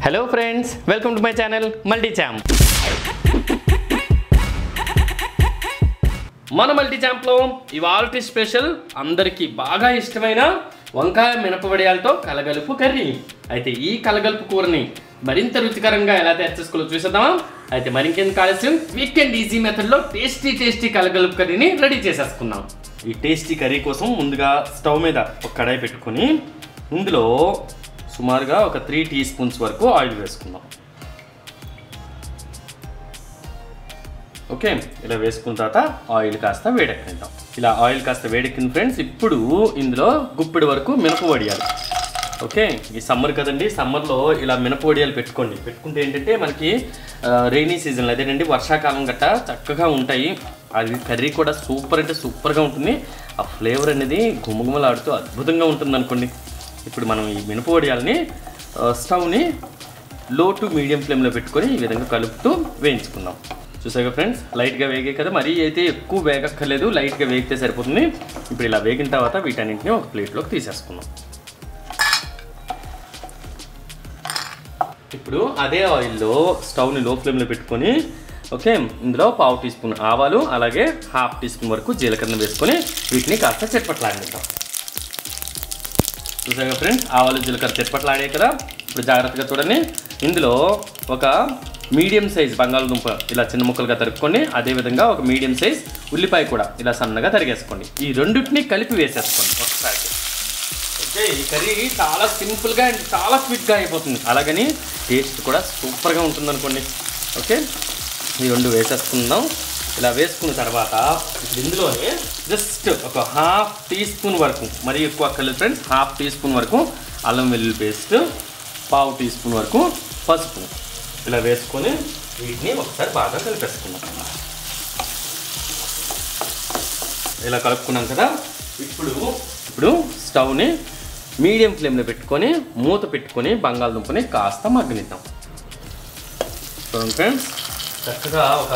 Hello friends, welcome to my channel multi champ. మన multi ఛాంప్లో ఇవాల్టి special అందరికీ బాగా ఇష్టమైన వంకాయ మినపవడియాలతో కలగలుపు కర్రీ. అయితే ఈ కలగలుపు కూరని మరింత రుచికరంగా ఎలా తయారు చేసుకోవాలో చూసేద్దామా? అయితే మరింకెందుకు ఆలస్యం, క్విక్ అండ్ ఈజీ మెథడ్లో టేస్టీ కలగలుపు కర్రీని రెడీ చేసేసుకుందాం. ఈ టేస్టీ కర్రీ కోసం ముందుగా స్టవ్ మీద ఒక కడాయి పెట్టుకొని ఇందులో సుమారుగా ఒక 3 టీ స్పూన్స్ వరకు ఆయిల్ వేసుకుందాం. ఓకే, ఇలా వేసుకున్న తర్వాత ఆయిల్ కాస్త వేడెక్కిద్దాం. ఇలా ఆయిల్ కాస్త వేడెక్కింది ఫ్రెండ్స్. ఇప్పుడు ఇందులో గుప్పెడు వరకు మినపవడియాలు. ఓకే, ఈ సమ్మర్ కదండి, సమ్మర్లో ఇలా మినపవడియాలు పెట్టుకుంటే ఏంటంటే మనకి రైనీ సీజన్లో అదేనండి వర్షాకాలం గట్ట చక్కగా ఉంటాయి. అది కర్రీ కూడా సూపర్ అంటే సూపర్గా ఉంటుంది. ఆ ఫ్లేవర్ అనేది గుమగుమలాడుతూ అద్భుతంగా ఉంటుంది అనుకోండి. ఇప్పుడు మనం ఈ మినపవడియాలని స్టవ్ని లో టు మీడియం ఫ్లేమ్లో పెట్టుకొని ఈ విధంగా కలుపుతూ వేయించుకుందాం. చూసాగా ఫ్రెండ్స్, లైట్గా వేగే కదా, మరీ అయితే ఎక్కువ వేగక్కర్లేదు, లైట్గా వేగితే సరిపోతుంది. ఇప్పుడు ఇలా వేగిన తర్వాత వీటన్నింటినీ ఒక ప్లేట్లోకి తీసేసుకుందాం. ఇప్పుడు అదే ఆయిల్లో స్టవ్ని లో ఫ్లేమ్లో పెట్టుకొని ఓకే, ఇందులో 1/2 టీ స్పూన్ ఆవాలు అలాగే 1/2 టీ స్పూన్ వరకు జీలకర్ర వేసుకొని వీటిని కాస్త చెట్పట్లాడిద్దాం. చూసాగా ఫ్రెండ్స్, ఆవాలు జీలకర్ర చెట్పట్లాడే కదా. ఇప్పుడు జాగ్రత్తగా చూడండి, ఇందులో ఒక మీడియం సైజ్ బంగాళదుంప ఇలా చిన్న ముక్కలుగా తరుక్కోండి. అదేవిధంగా ఒక మీడియం సైజ్ ఉల్లిపాయ కూడా ఇలా సన్నగా తరిగేసుకోండి. ఈ రెండింటిని కలిపి వేసేసుకోండి ఒకసారి. ఓకే, ఈ కర్రీ చాలా సింపుల్గా అండ్ చాలా క్విక్గా అయిపోతుంది, అలాగని టేస్ట్ కూడా సూపర్గా ఉంటుంది అనుకోండి. ఓకే, ఈ రెండు వేసేసుకుందాం. ఇలా వేసుకున్న తర్వాత ఇప్పుడు ఇందులోనే జస్ట్ ఒక 1/2 టీ స్పూన్ వరకు, మరీ ఎక్కువ అక్కర్లేదు ఫ్రెండ్స్, 1/2 టీ స్పూన్ వరకు అల్లం వెల్లుల్లి పేస్ట్, 1/2 టీ స్పూన్ వరకు పసుపు ఇలా వేసుకొని వీటిని ఒకసారి బాగా కలిపేసుకుందాం. ఇలా కలుపుకున్నాం కదా. ఇప్పుడు స్టవ్ని మీడియం ఫ్లేమ్లో పెట్టుకొని మూత పెట్టుకొని బంగాళదుంపని కాస్త మగ్గనిద్దాం. చూడండి ఫ్రెండ్స్, చక్కగా ఒక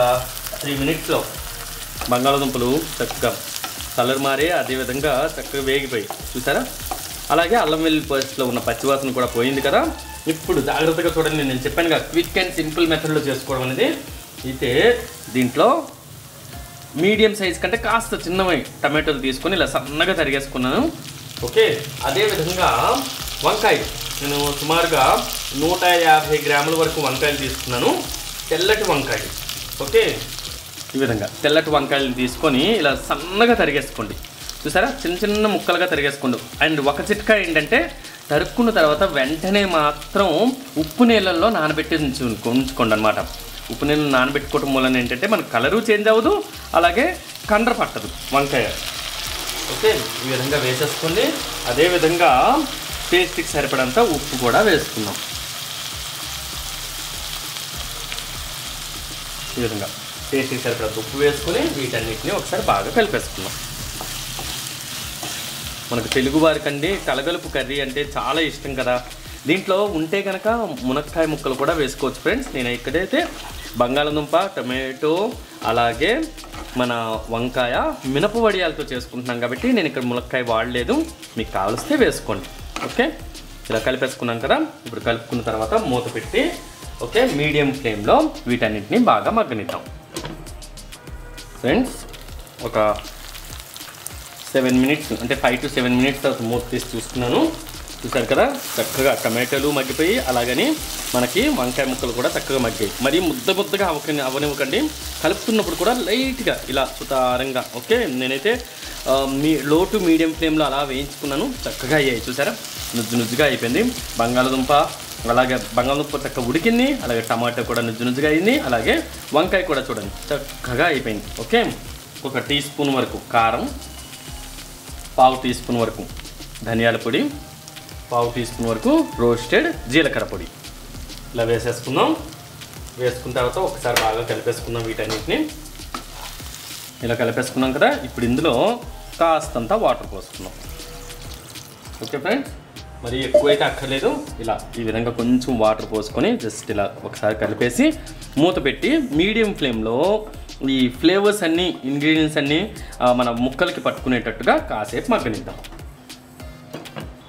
3 మినిట్స్లో బంగాళదుంపలు చక్కగా కలర్ మారి అదేవిధంగా చక్కగా వేగిపోయి చూసారా. అలాగే అల్లం వెల్లుల్లి పేస్ట్లో ఉన్న పచ్చివాసన కూడా పోయింది కదా. ఇప్పుడు జాగ్రత్తగా చూడండి, నేను చెప్పాను కదా క్విక్ అండ్ సింపుల్ మెథడ్లో చేసుకోవడం అనేది. అయితే దీంట్లో మీడియం సైజ్ కంటే కాస్త చిన్నవి టమాటోలు తీసుకొని ఇలా సన్నగా తరిగేసుకున్నాను. ఓకే, అదేవిధంగా వంకాయలు నేను సుమారుగా 150 గ్రాముల వరకు వంకాయలు తీసుకున్నాను, తెల్లటి వంకాయలు. ఓకే, ఈ విధంగా తెల్లటి వంకాయలు తీసుకొని ఇలా సన్నగా తరిగేసుకోండి. చూసారా, చిన్న ముక్కలుగా తరిగేసుకోండి. అండ్ ఒక చిట్కా ఏంటంటే, తరుక్కున్న తర్వాత వెంటనే మాత్రం ఉప్పు నీళ్ళల్లో నానబెట్టి ఉంచుకోండి అనమాట. ఉప్పు నీళ్ళని నానబెట్టుకోవటం వలన ఏంటంటే మనకు కలరు చేంజ్ అవ్వదు, అలాగే కండ్ర పట్టదు వంకాయ. ఓకే, ఈ విధంగా వేసేసుకోండి. అదేవిధంగా టేస్ట్కి సరిపడంత ఉప్పు కూడా వేసుకుందాం. ఈ విధంగా టేస్ట్కి సరిపడంత ఉప్పు వేసుకొని వీటన్నిటిని ఒకసారి బాగా కలిపేసుకుందాం. మనకు తెలుగు వారికండి కలగలుపు కర్రీ అంటే చాలా ఇష్టం కదా. దీంట్లో ఉంటే కనుక మునక్కాయ ముక్కలు కూడా వేసుకోవచ్చు ఫ్రెండ్స్. నేను ఇక్కడైతే బంగాళదుంప, టమాటో అలాగే మన వంకాయ మినపవడియాలతో చేసుకుంటున్నాం కాబట్టి నేను ఇక్కడ మునక్కాయ వాడలేదు, మీకు కావలిస్తే వేసుకోండి. ఓకే, ఇలా కలిపేసుకున్నాం కదా. ఇప్పుడు కలుపుకున్న తర్వాత మూత పెట్టి ఓకే మీడియం ఫ్లేమ్లో వీటన్నిటిని బాగా మగ్గనిద్దాం. ఫ్రెండ్స్, ఒక 7 మినిట్స్ అంటే 5 to 7 మినిట్స్ తర్వాత మూత తీసి చూసుకున్నాను. చూసారు కదా, చక్కగా టమాటాలు మగ్గిపోయి అలాగని మనకి వంకాయ ముక్కలు కూడా చక్కగా మగ్గాయి. మరి ముద్దగా అవనివ్వకండి, కలుపుతున్నప్పుడు కూడా లైట్గా ఇలా సుతారంగా. ఓకే, నేనైతే లో టు మీడియం ఫ్లేమ్లో అలా వేయించుకున్నాను, చక్కగా అయ్యాయి. చూసారా, నుజ్జుగా అయిపోయింది బంగాళదుంప. అలాగే బంగాళదుంప చక్కగా ఉడికింది, అలాగే టమాటా కూడా నుజ్జుగా అయింది, అలాగే వంకాయ కూడా చూడండి చక్కగా అయిపోయింది. ఓకే, ఒక టీ స్పూన్ వరకు కారం, 1/2 టీ స్పూన్ వరకు ధనియాల పొడి, 1/2 టీ స్పూన్ వరకు రోస్టెడ్ జీలకర్ర పొడి ఇలా వేసేసుకుందాం. వేసుకున్న తర్వాత ఒకసారి బాగా కలిపేసుకుందాం వీటన్నిటిని. ఇలా కలిపేసుకున్నాం కదా. ఇప్పుడు ఇందులో కాస్తంత వాటర్ పోసుకుందాం. ఓకే ఫ్రెండ్స్, మరి ఎక్కువైతే అక్కర్లేదు, ఇలా ఈ విధంగా కొంచెం వాటర్ పోసుకొని జస్ట్ ఇలా ఒకసారి కలిపేసి మూత పెట్టి మీడియం ఫ్లేమ్లో ఈ ఫ్లేవర్స్ అన్నీ ఇంగ్రీడియంట్స్ అన్నీ మన ముక్కలకి పట్టుకునేటట్టుగా కాసేపు మగ్గనిద్దాం.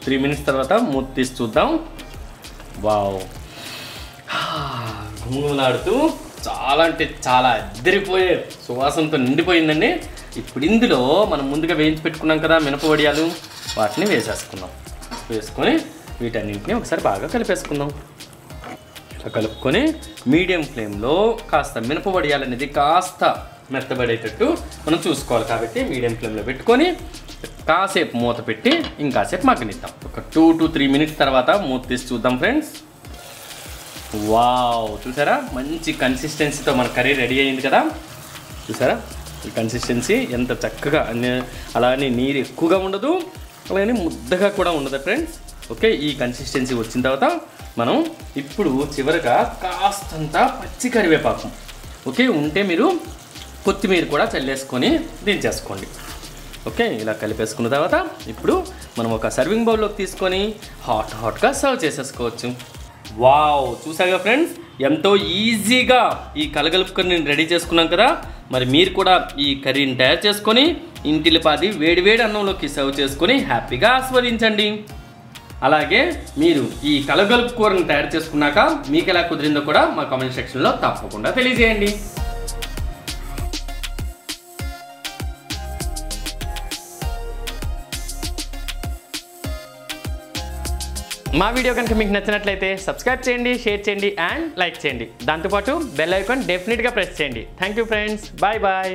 3 మినిట్స్ తర్వాత మూత తీసి చూద్దాం. వావ్, గుమగుమలాడుతూ చాలా అంటే చాలా అద్దరిపోయే సువాసనతో నిండిపోయిందండి. ఇప్పుడు ఇందులో మనం ముందుగా వేయించి పెట్టుకున్నాం కదా మినప వడియాలు, వాటిని వేసేసుకుందాం. వేసుకొని వీటన్నింటినీ ఒకసారి బాగా కలిపేసుకుందాం. ఇలా కలుపుకొని మీడియం ఫ్లేమ్లో కాస్త మినప వడియాలు అనేది కాస్త మెత్తబడేటట్టు మనం చూసుకోవాలి. కాబట్టి మీడియం ఫ్లేమ్లో పెట్టుకొని కాసేపు మూత పెట్టి ఇంకాసేపు మగ్గనిద్దాం. ఒక 2 to 3 minutes తర్వాత మూత తీసి చూద్దాం ఫ్రెండ్స్. వావ్, చూసారా మంచి కన్సిస్టెన్సీతో మన కర్రీ రెడీ అయింది కదా. చూసారా ఈ కన్సిస్టెన్సీ ఎంత చక్కగా, అలానే నీరు ఎక్కువగా ఉండదు, అలానే ముద్దగా కూడా ఉండదు ఫ్రెండ్స్. ఓకే, ఈ కన్సిస్టెన్సీ వచ్చిన తర్వాత మనం ఇప్పుడు చివరిగా కాస్తంత పచ్చి కరివేపాకు ఓకే ఉంటే మీరు కొత్తిమీర కూడా చల్లేసుకొని దించేసుకోండి. ఓకే, ఇలా కలిపేసుకున్న తర్వాత ఇప్పుడు మనం ఒక సర్వింగ్ బౌల్లోకి తీసుకొని హాట్గా సర్వ్ చేసేసుకోవచ్చు. వావ్, చూసాగా ఫ్రెండ్స్ ఎంతో ఈజీగా ఈ కలగలుపు కర్రీని రెడీ చేసుకున్నాం కదా. మరి మీరు కూడా ఈ కర్రీని తయారు చేసుకొని ఇంటిల్లిపాది వేడివేడి అన్నంలోకి సర్వ్ చేసుకొని హ్యాపీగా ఆస్వాదించండి. అలాగే మీరు ఈ కలగలుపు కూరని తయారు చేసుకున్నాక మీకు ఎలా కుదిరిందో కూడా మా కామెంట్ సెక్షన్లో తప్పకుండా తెలియజేయండి. మా వీడియో కనుక మీకు నచ్చినట్లయితే సబ్స్క్రైబ్ చేయండి, షేర్ చేయండి అండ్ లైక్ చేయండి. దాంతోపాటు బెల్ ఐకాన్ డెఫినెట్గా ప్రెస్ చేయండి. Thank you friends, bye bye.